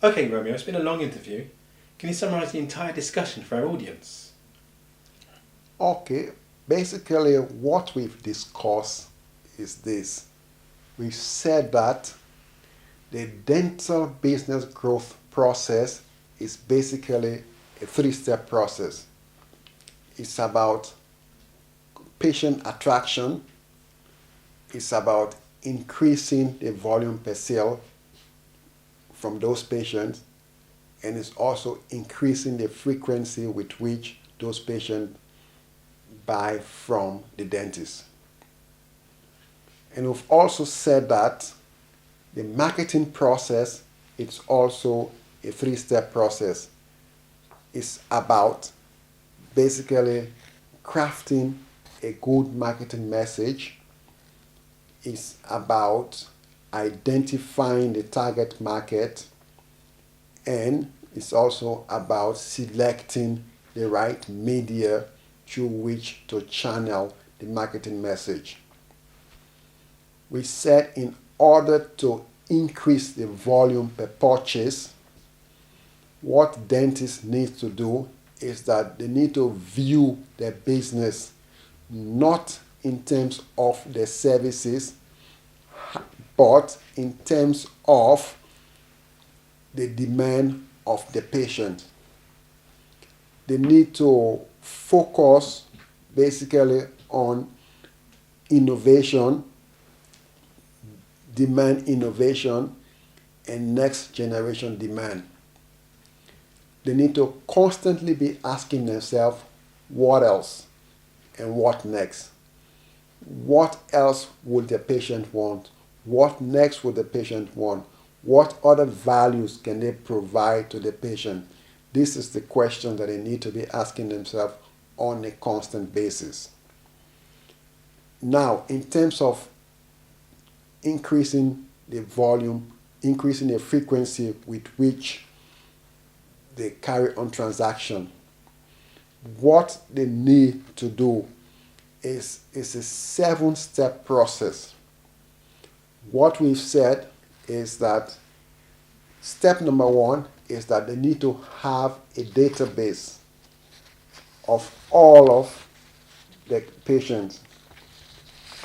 Okay, Romeo, it's been a long interview. Can you summarise the entire discussion for our audience? Okay, basically, what we've discussed is this. We've said that the dental business growth process is basically a three-step process. It's about patient attraction, it's about increasing the volume per sale from those patients, and it's also increasing the frequency with which those patients buy from the dentist. And we've also said that the marketing process is also a three-step process. It's about basically crafting a good marketing message. It's about identifying the target market, and it's also about selecting the right media through which to channel the marketing message. We said in order to increase the volume per purchase, what dentists need to do is that they need to view their business not in terms of the services, but in terms of the demand of the patient. They need to focus basically on innovation, demand innovation, and next generation demand. They need to constantly be asking themselves, what else and what next? What else would the patient want? What next would the patient want? What other values can they provide to the patient? This is the question that they need to be asking themselves on a constant basis. Now, in terms of increasing the volume, increasing the frequency with which they carry on transaction, what they need to do is a 7-step process. What we've said is that step number 1 is that they need to have a database of all of the patients,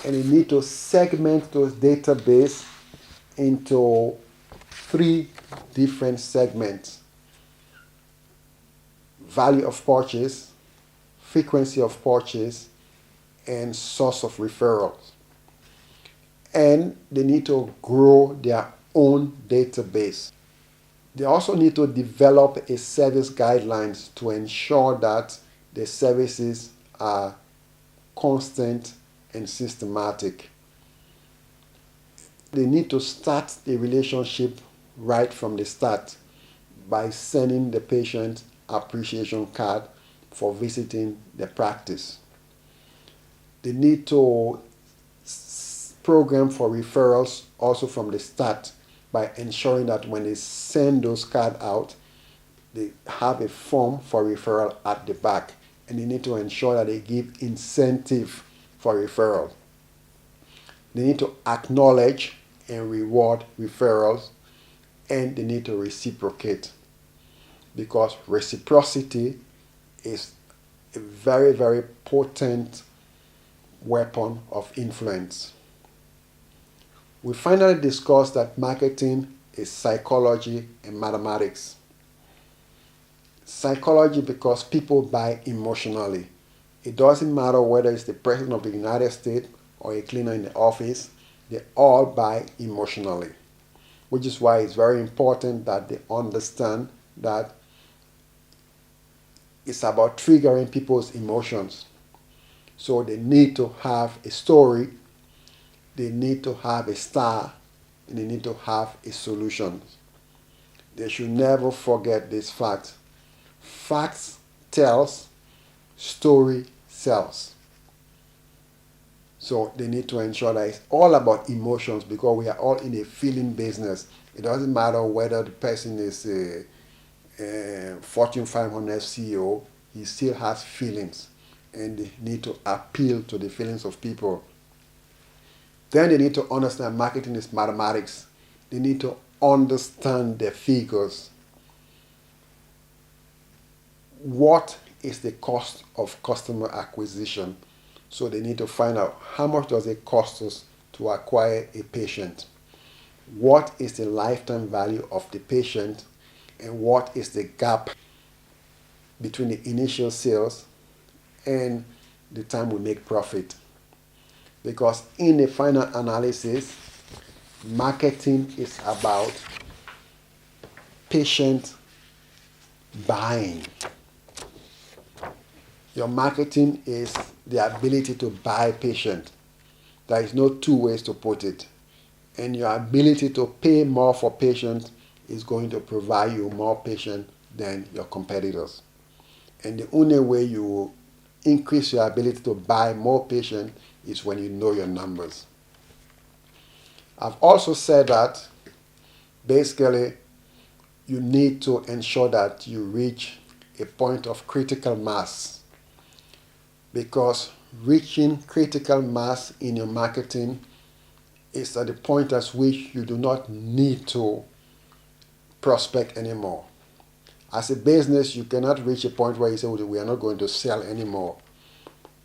and they need to segment those database into 3 different segments: value of purchase, frequency of purchase, and source of referrals. And they need to grow their own database. They also need to develop a service guidelines to ensure that the services are constant and systematic. They need to start the relationship right from the start by sending the patient appreciation card for visiting the practice. They need to program for referrals also from the start by ensuring that when they send those cards out, they have a form for referral at the back, and they need to ensure that they give incentive for referral. They need to acknowledge and reward referrals, and they need to reciprocate, because reciprocity is a very, very potent weapon of influence. We finally discussed that marketing is psychology and mathematics. Psychology because people buy emotionally. It doesn't matter whether it's the president of the United States or a cleaner in the office, they all buy emotionally. Which is why it's very important that they understand that it's about triggering people's emotions. So they need to have a story, they need to have a star, and they need to have a solution. They should never forget this fact. Facts tells, story sells. So they need to ensure that it's all about emotions, because we are all in a feeling business. It doesn't matter whether the person is a Fortune 500 CEO, he still has feelings, and they need to appeal to the feelings of people. Then they need to understand marketing is mathematics. They need to understand the figures. What is the cost of customer acquisition? So they need to find out how much does it cost us to acquire a patient? What is the lifetime value of the patient? And what is the gap between the initial sales and the time we make profit? Because in the final analysis, marketing is about patient buying. Your marketing is the ability to buy patient. There is no two ways to put it. And your ability to pay more for patient is going to provide you more patient than your competitors. And the only way you will increase your ability to buy more patient is when you know your numbers. I've also said that basically you need to ensure that you reach a point of critical mass, because reaching critical mass in your marketing is at the point at which you do not need to prospect anymore. As a business, you cannot reach a point where you say, well, we are not going to sell anymore.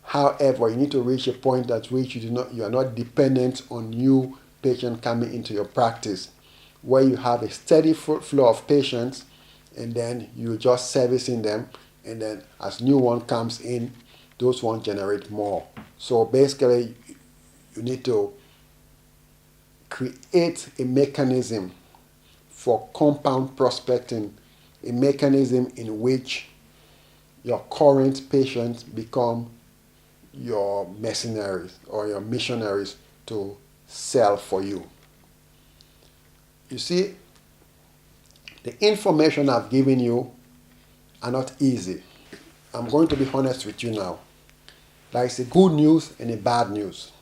However, you need to reach a point at which you are not dependent on new patients coming into your practice, where you have a steady flow of patients and then you're just servicing them, and then as new one comes in, those ones generate more. So basically, you need to create a mechanism for compound prospecting, a mechanism in which your current patients become your mercenaries or your missionaries to sell for you. You see, the information I've given you are not easy. I'm going to be honest with you now. There is a good news and a bad news.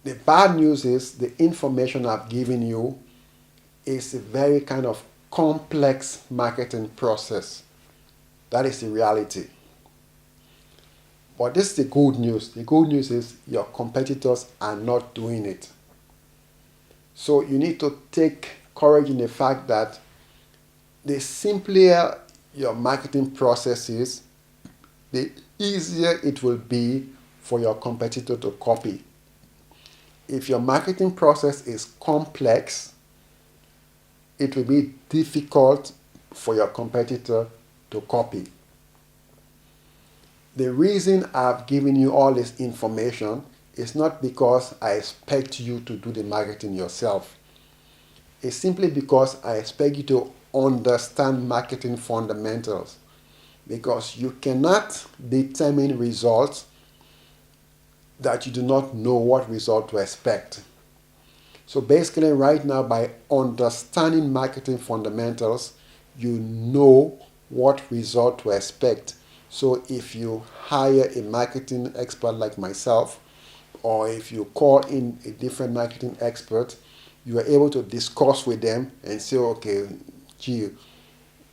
The bad news is the information I've given you is a very kind of complex marketing process. That is the reality. But this is the good news. The good news is your competitors are not doing it. So you need to take courage in the fact that the simpler your marketing process is, the easier it will be for your competitor to copy. If your marketing process is complex, it will be difficult for your competitor to copy. The reason I've given you all this information is not because I expect you to do the marketing yourself. It's simply because I expect you to understand marketing fundamentals, because you cannot determine results that you do not know what result to expect. So basically right now, by understanding marketing fundamentals, you know what result to expect. So if you hire a marketing expert like myself, or if you call in a different marketing expert, you are able to discuss with them and say, okay, gee,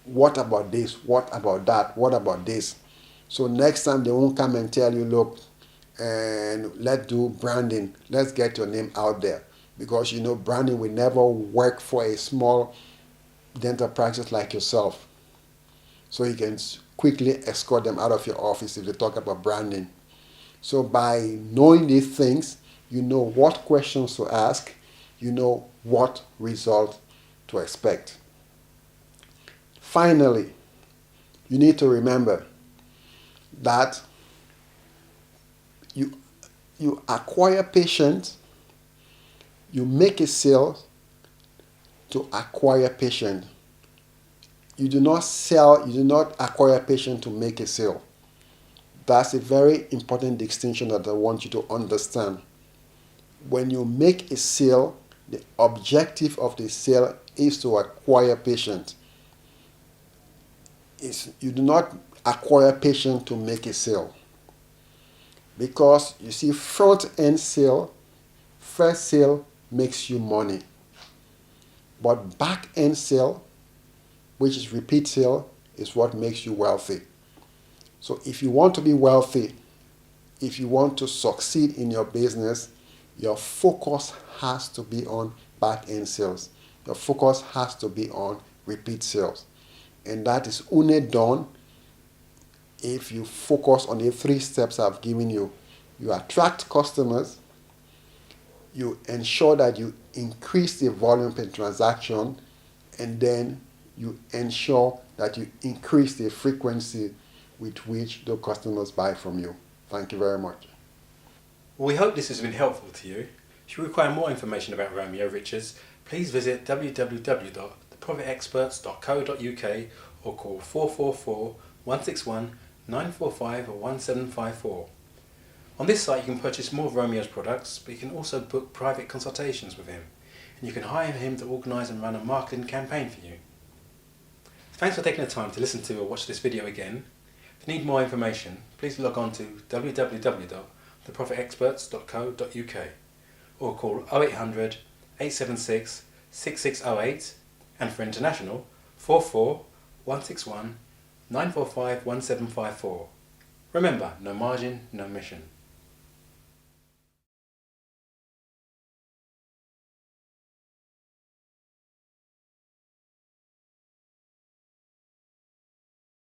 what about this? What about that? What about this? So next time they won't come and tell you, look, and let's do branding. Let's get your name out there. Because you know branding will never work for a small dental practice like yourself. So you can quickly escort them out of your office if they talk about branding. So by knowing these things, you know what questions to ask, you know what result to expect. Finally, you need to remember that you acquire patients, you make a sale to acquire patient. You do not sell, you do not acquire patient to make a sale. That's a very important distinction that I want you to understand. When you make a sale, the objective of the sale is to acquire patient. You do not acquire patient to make a sale. Because you see, front-end sale, first sale makes you money. But back-end sale, which is repeat sale, is what makes you wealthy. So if you want to be wealthy, if you want to succeed in your business, your focus has to be on back-end sales. The focus has to be on repeat sales. And that is only done if you focus on the 3 steps I've given you. You attract customers, you ensure that you increase the volume per transaction, and then you ensure that you increase the frequency with which the customers buy from you. Thank you very much. Well, we hope this has been helpful to you. If you require more information about Romeo Richards, please visit www.theprofitexperts.co.uk or call 444 161 945 or 1754. On this site you can purchase more of Romeo's products, but you can also book private consultations with him, and you can hire him to organise and run a marketing campaign for you. Thanks for taking the time to listen to or watch this video again. If you need more information, please log on to www.theprofitexperts.co.uk or call 0800 876 6608, and for international 44 161 945 1754. Remember, no margin, no mission.